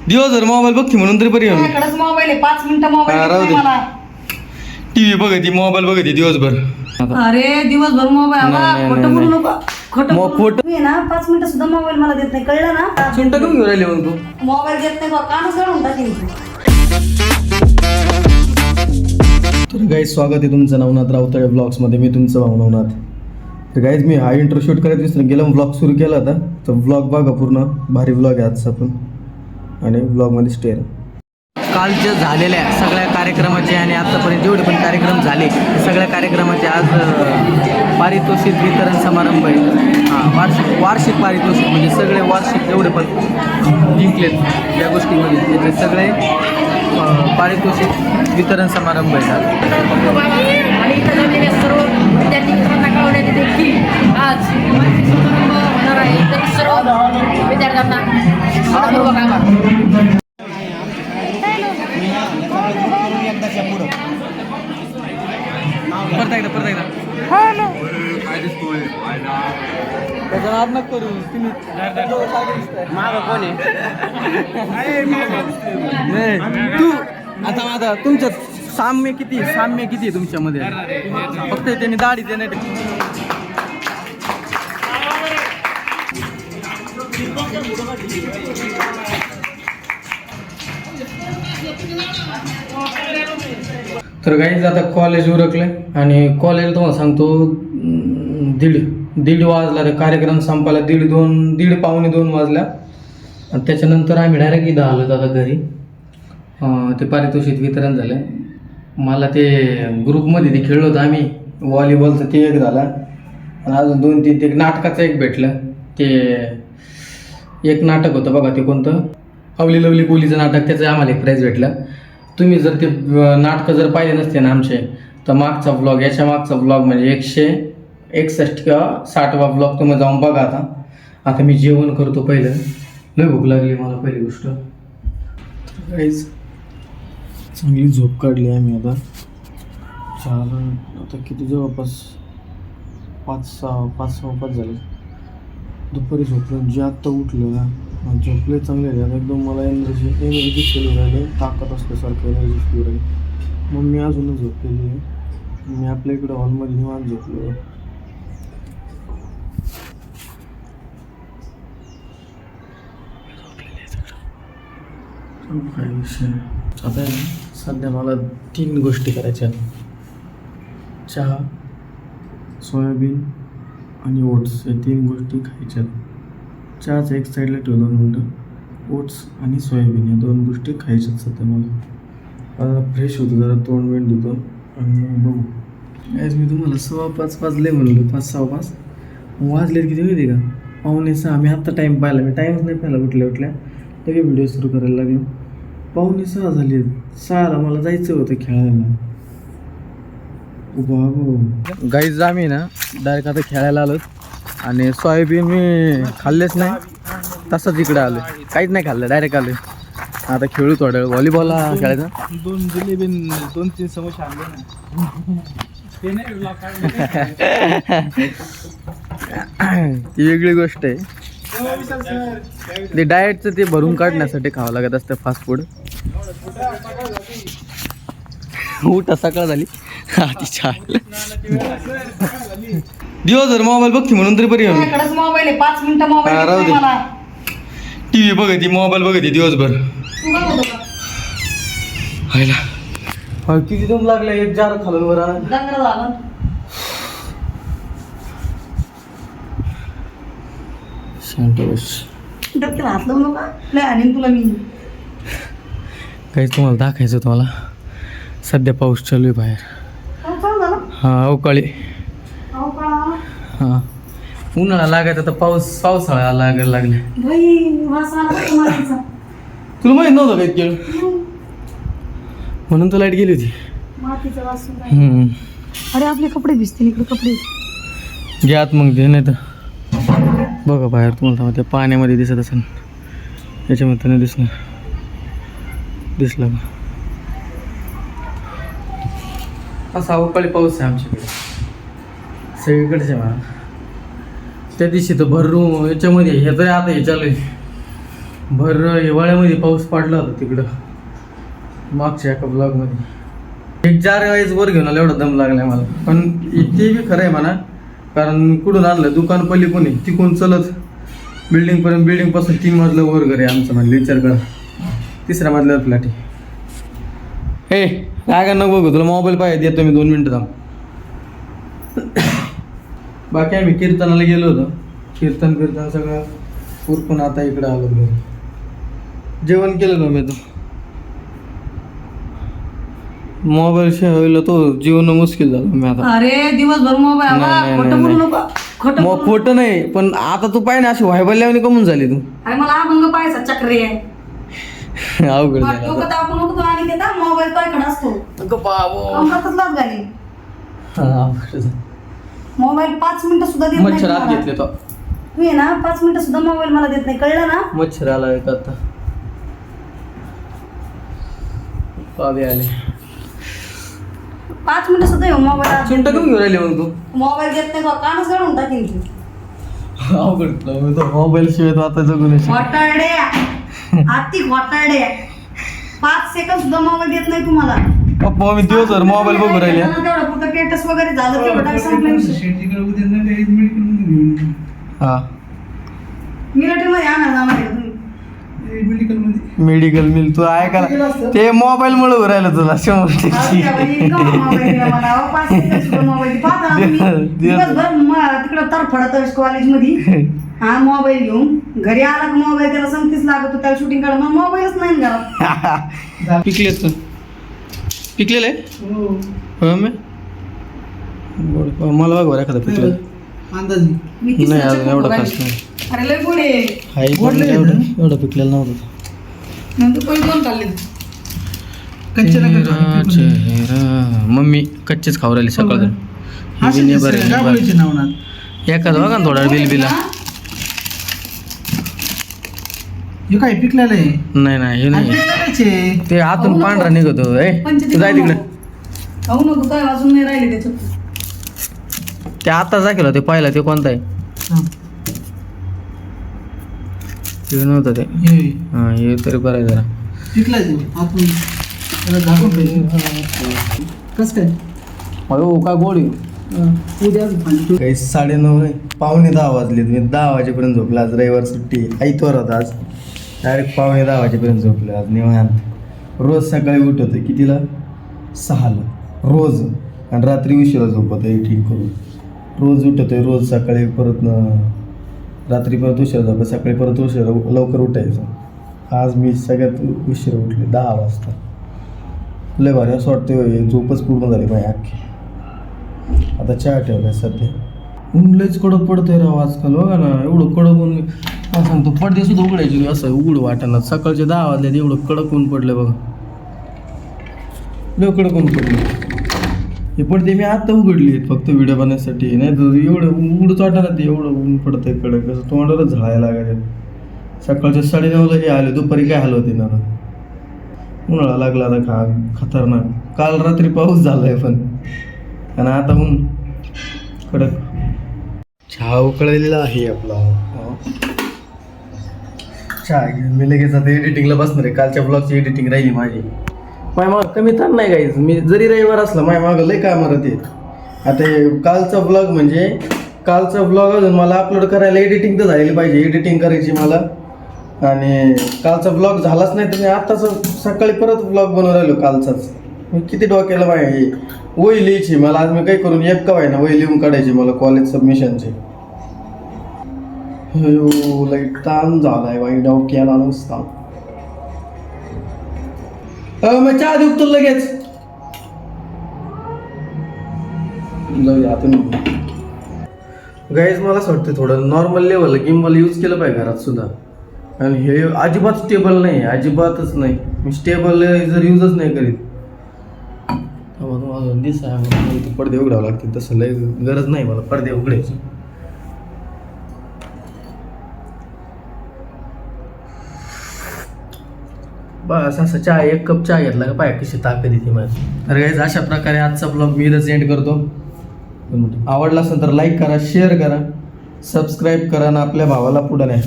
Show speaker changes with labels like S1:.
S1: दिवसभर मोबाईल बघते म्हणून तरी बरी
S2: माझ्याकडेच मोबाईल आहे 5 मिनिटं मोबाईल
S1: राहू
S2: नाही
S1: दे.
S2: मला.
S1: टीव्ही बघते मोबाईल बघते दिवसभर.
S2: अरे दिवसभर मोबाईल
S1: नाही,
S2: खोटं बोलू नको खोटं
S1: मग
S2: बोलू
S1: खोटं-
S2: नको. मी ना 5 मिनिटं सुद्धा मोबाईल मला देत नाही कळलं ना.
S1: चिंता कमी घेऊन राहिले मग तू.
S2: मोबाईल देत नाही कानच काढून टाकेन तू.
S1: तर गाईज स्वागत आहे तुमचं नवनाथ राऊतळे ब्लॉग्समध्ये. मी तुमचं भाऊ नवनाथ. तर गाईज मी हा इंट्रो शूट करत विसरून गेला, ब्लॉग सुरू केला होता. तर ब्लॉग बघा पूर्ण, भारी ब्लॉग आहे आजचा पण, आणि ब्लॉगमध्ये स्टे राहा. कालच्या झालेल्या सगळ्या कार्यक्रमाचे आणि आत्तापर्यंत जेवढे पण कार्यक्रम झाले सगळ्या कार्यक्रमाचे आज पारितोषिक वितरण समारंभ आहे. हां, वार्षिक पारितोषिक म्हणजे सगळे वार्षिक जेवढे पण जिंकलेत या गोष्टीमध्ये त्याचे सगळे पारितोषिक वितरण समारंभ आहे.
S2: आणि इथं जमलेल्या सर्व विद्यार्थी मित्रांना कळवण्यात येते की आज समारंभ होणार आहे. तर सर्व विद्यार्थ्यांना मनपूर्वक आभार.
S1: परत एकदा त्याचा नाद नको करू तुम्ही.
S3: मागं कोण आहे?
S1: तू आता तुमचं साम्य किती आहे तुमच्यामध्ये? फक्त त्यांनी दाढी देणे. तर गाईज आता कॉलेज उरकले आणि कॉलेजला तुम्हाला सांगतो दीड वाजला. तर कार्यक्रम संपायला दीड पावणे 2 वाजल्या. आणि त्याच्यानंतर आम्ही डायरेक्ट इथं आलो आता घरी. ते पारितोषिक वितरण झालं. मला ते ग्रुपमध्ये ते खेळलो होतो आम्ही व्हॉलीबॉलचं, ते एक झाला. आणि अजून 2-3 ते नाटकाचं एक भेटलं. ते एक नाटक होतं बघा, ते कोणतं अवली लवली कोलीचं नाटक, त्याचं आम्हाला एक प्राईज भेटलं. तुम्ही जर ते नाटकं जर पाहिले नसते ना आमचे, तर मागचा ब्लॉग, याच्या मागचा ब्लॉग म्हणजे 161 किंवा 60वा ब्लॉग तुम्ही जाऊन बघा. आता मी जेवण करतो पहिलं, लय भूक लागली मला पहिली गोष्ट. गाईज चांगली झोप काढली आम्ही आता. आता किती जवळपास 5-6 झाले. दुपारी झोपलं जे आत्ता उठलं झोपले चांगले झाले एकदम. मला एनर्जी फील राहिले, ताकद असल्यासारखं एनर्जी फील राहिली. मग मी अजूनच झोपलेली आहे. मी आपल्या इकडं हॉलमध्ये निवांत झोपलो. काय विषय आता सध्या मला 3 गोष्टी करायच्या: चहा, सोयाबीन आणि ओट्स. या 3 गोष्टी खायच्या. चहाचं एक साईडला ठेवलं 2 मिनटं, ओट्स आणि सोयाबीन या 2 गोष्टी खायच्यात सध्या मला. आता फ्रेश होतो, जरा तोंड वेंड देतो आणि मग बघू. आज मी तुम्हाला 5:15 वाजले म्हणलो, 5-6:15 वाजलेत किती माहिती का? 5:45. मी आत्ता टाईम पाहिला, मी टाईमच नाही पाहिला. उठल्या लगे व्हिडिओ सुरू करायला लागलो. 5:45 झाले. 6ला मला जायचं होतं खेळायला. बाबा गाईज आम्ही ना डायरेक्ट आता खेळायला आलो. आणि सोयाबीन मी खाल्लेच नाही, तसंच इकडे आलो, काहीच नाही खाल्लं, डायरेक्ट आलो. आता खेळू थोडं वेळ व्हॉलीबॉलला खेळायचं.
S3: 2 जिलेबी 2-3 समोसे आणले ना.
S1: ती वेगळी गोष्ट आहे. ते डाएटचं ते भरून काढण्यासाठी खावं लागत असतं फास्ट फूड. उठा सकाळ झाली. दिवसभर मोबाईल बघते म्हणून तरी बरी.
S2: माझ्याकडेच मोबाईल आहे 5 मिनिटं मोबाईल
S1: राहू
S2: देत
S1: दे.
S2: नाही मला.
S1: टीव्ही बघते मोबाईल बघते दिवसभर.
S2: तू काय बोलतो का?
S1: व्हायला किती दम लागला. एक जार खालून वर आणा.
S2: दंगल झालं.
S1: शांत बस.
S2: डोक्याला हात लावू नका, लय आणीन तुला मी.
S1: काहीच तुम्हाला दाखायचं होतं मला. सध्या पाऊस चालू आहे बाहेर.
S2: चालू झालं.
S1: हां अवकाळी.
S2: अहो का
S1: हां उन्हाळा लागायचा तर पावसाळा लागायला लागले.
S2: बाई वास आला बरं मातीचा.
S1: तुला माहित नव्हतं काही केलं म्हणून तर लाईट गेली होती.
S2: मातीचा वास सुद्धा आहे. अरे आपले कपडे भिजतील इकडे कपडे.
S1: घ्यात मग ते नाही तर बघा बाहेर तुम्हाला त्या पाण्यामध्ये दिसत असेल, याच्यामध्ये नाही दिसला का? असा अवकाळी पाऊस आहे आमच्याकडे सगळीकडेच आहे मला. त्या दिवशी तर भर रूम याच्यामध्ये हे तरी आता हे चालू आहे भर हिवाळ्यामध्ये पाऊस पडला होता तिकडं मागच्या एका ब्लॉगमध्ये. एक 4 वेळेस वर घेऊन आला, एवढा दम लागलाय मला. पण ते बी खरं आहे म्हणा, कारण कुठून आणलं दुकान पल्ली कोणी तिकून चलत बिल्डिंगपर्यंत, बिल्डिंगपासून 3 मजलं वर घर आहे आमचं. म्हणलं विचार करा, 3ऱ्या मजल्यावर फ्लॅट आहे. हे काय नको बघू, तुला मोबाईल पाहिजे देतो मी 2 मिनटं थांब. बाकी आम्ही कीर्तनाला गेलो होतो, कीर्तन सगळं उरकून आता इकडं आलो घरी. जेवण केलं का मी? तो मोबाईल शिवायला तो जीवन मुश्किल झालं मी आता.
S2: अरे दिवसभर मोबाईल
S1: नाही,
S2: खोटं बोलू नको, खोटं बोलू नको.
S1: खोटं नाही, पण आता तू पाहिजे अशी व्हायबल्ल्याने कमून झाली तू.
S2: अरे मला अभंग पाहायचा चक्री आहे.
S1: अवघड
S2: डोकं दाबू नको तू. आणि ते मोबाईल काय असतो कमरातच घाली. मोबाईल 5 मिनिटं सुद्धा देत नाही
S1: मच्छर आत
S2: मला.
S1: घेतले तो.
S2: तू आहे ना 5 मिनिटं सुद्धा मोबाईल मला देत नाही, कळलं ना?
S1: मच्छर आला एक आता. पावे आले.
S2: 5 मिनिटं सुद्धा मोबाईल
S1: चिंता घेऊन घेऊन राहिली मग तू.
S2: मोबाईल देत नाही, कानच घालून टाकीन तू.
S1: अवघड मोबाईल शिवाय तो आता जगू नाही शकत.
S2: घोटारडे, आती घोटारडे. 5 सेकंद सुद्धा मोबाईल देत नाही तुम्हाला.
S1: पप्पा मी दिवसभर मोबाईल बघू राहिले.
S2: तेवढं पुरतं स्टेटस वगैरे झालं तेवढं टाक, संपला विषय.
S1: हा
S2: मिलिटरीमध्ये आणायला आम्हाला तुम्ही.
S1: मेडिकल मिल तू ऐकायला ते मोबाईल मुळे राहिलं तुला 100%.
S2: आज त्या बाई इतका मोबाईल दिला मला. अहो, 5 सेकंद सुद्धा मोबाईल दिला. पाहता ना तुम्ही, दिवसभर तिकडं तरफडत कॉलेजमध्ये हा मोबाईल घेऊन. घरी आला का मोबाईल त्याला संगतीच लागतो, त्याला शूटिंग काढा. मग मोबाईलच नाही ना घरात.
S1: पिकलेत पिकलेलं आहे. हो मी मला बघ बरं एखादा पिकलेलं
S3: अंदाजी
S2: मी
S1: नाही
S2: तिसऱ्या
S1: अजून एवढं
S2: चक्कर
S1: खास नाही.
S2: अरे लय गोड आहे.
S1: हाय पण एवढं पिकलेलं नव्हतं.
S2: नंतर कोणी दोन खाल्ले.
S1: चेहरा मम्मी कच्चेच खाऊ राहिली सकाळ एखादं बघा ना थोडा बिलबिला.
S3: हे काय पिकलेलं आहे?
S1: नाही नाही हे नाही,
S3: पिकलेलं
S1: ते आतून पांढरा निघतो. तू जाय तिकडे.
S2: खाऊ नको काय वाजून नाही राहिले त्याच्यात.
S1: ते आता दाखवलं ते पाहिलं ते कोणता आहे ते नव्हतं ते. हा हे तरी बरं आहे जरा.
S3: पिकलाय आतून त्याला झाकून पाहिजे. कसं काय?
S1: अयो काय गोड आहे.
S3: उद्या
S1: काही 9:30 नाही, 9:45 वाजले. तुम्ही 10 वाजेपर्यंत झोपला. आज रविवार सुट्टी, आईतवार होता आज. डायरेक्ट 9:45 वाजेपर्यंत झोपले आज निवांत. रोज सकाळी उठवतं कितीला? 6ला रोज. आणि रात्री उशिरा झोपत आहे ठीक करून. रोज उठतोय, रोज सकाळी परत रात्री परत उशिरा झोपत, सकाळी परत उशिरा लवकर उठायचं. आज मी सगळ्यात उशिरा उठले 10 वाजता. लय भारी असं वाटतं झोपच पूर्ण झाली माझी अख्खी. आता चहा ठेवलाय सध्या. ऊन लयच कडक पडतंय राव आजकाल. बघा ना एवढं कडक ऊन. काय सांगतो पडदे सुद्धा उघडायची असं उघड वाटणार. सकाळचे 10 वाजले एवढं कडक ऊन पडलं बघा. लय कडक ऊन पडलं. हे पडदे मी आता उघडली आहेत फक्त व्हिडिओ बनवण्यासाठी. नाही तर एवढं उघडच वाटणार ते एवढं ऊन पडतंय कडक. कसं तोंडालाच झळायला लागायचं. सकाळच्या 9:30ला हे आले, दुपारी काय हलवते ना. उन्हाळा लागला आता खतरनाक. काल रात्री पाऊस झालाय पण, आणि आता ऊन कडक. चहा उकळलेला आहे आपला. चहा घेऊन मी लगेच आता एडिटिंगला बसणार आहे. कालच्या ब्लॉगची एडिटिंग राहिली माझी. माय माग कमी तर नाही गाईज. मी जरी रविवार असला माय मागं लय कामं राहते. आता कालचा ब्लॉग म्हणजे कालचा ब्लॉग अजून मला अपलोड करायला एडिटिंग तर झालेली पाहिजे. एडिटिंग करायची मला. आणि कालचा ब्लॉग झालाच नाही तर मी आत्ताच सकाळी परत ब्लॉग बनवून राहिलो कालचाच. मी किती डोक्याला माहिती. वही लिहायची मला आज. मी काही करून एक का व्हायना वही लिहून काढायची मला कॉलेज सबमिशनचे. लाईट ताण झालाय बाई डोक्याला नुसता. मग चहा देऊ तर लगेच जाऊया आता. गाईज मला असं वाटतं थोडं नॉर्मल लेवलला गिम्बल यूज केलं पाहिजे घरात सुद्धा. आणि हे अजिबात स्टेबल नाही, अजिबातच नाही. मी स्टेबल जर यूजच नाही करीत. पडदे उघडावं लागतील तसं लय गरज नाही मला पडदे उघडायची. बस असं चहा 1 कप चहा घेतला का पाय कशी ताकद येते माझी. तर गाईज अशा प्रकारे आजचा ब्लॉग मी इथंच एंड करतो. आवडला असेल तर लाईक करा, शेअर करा, सबस्क्राईब करा आणि आपल्या भावाला पुढे न्या.